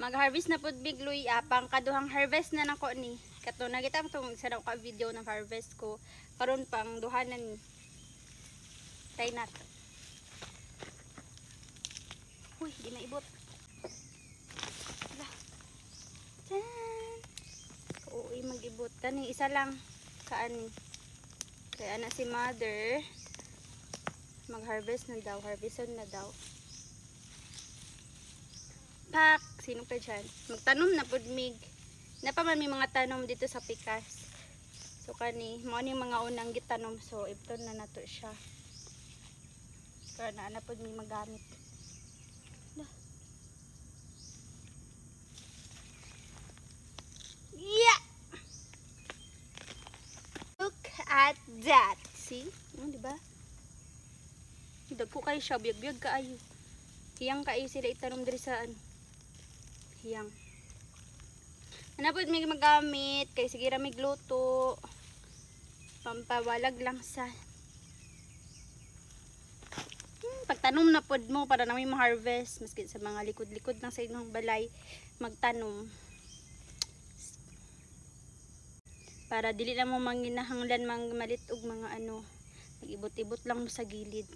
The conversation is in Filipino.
Mag-harvest na pud big luy apang kaduhang harvest na nako ni. Kato nakita mo tong isa daw ka video ng harvest ko. Karon pang duhanan ni. Try nato. Uy, di maibot. Wala. Tan. Uy, mag-ibot. Kani isa lang kaani. Kaya na si mother mag-harvest na daw, harveston na daw. Pak, sino pa dyan? Magtanom na pud mig. Napaman may mga tanom dito sa pikas. So kani, mo ni mga unang gitanom, so ibton na nato siya. Kaya na pud may magamit. Yeah. Look at that. See? Di ba? Dagko kayo siya, biyag-biyag kaayo. Hiyang kaayo sila itanom diri sa ano. Hiyang. Anapod may magamit, kay sige ra may gluto. Pampawalag lang sa pagtanom na pod mo para na may ma-harvest maski sa mga likod-likod ng sa inyong balay magtanom. Para dili na mo manginahanglan mang malit og mga ano, nag-ibot-ibot lang mo sa gilid.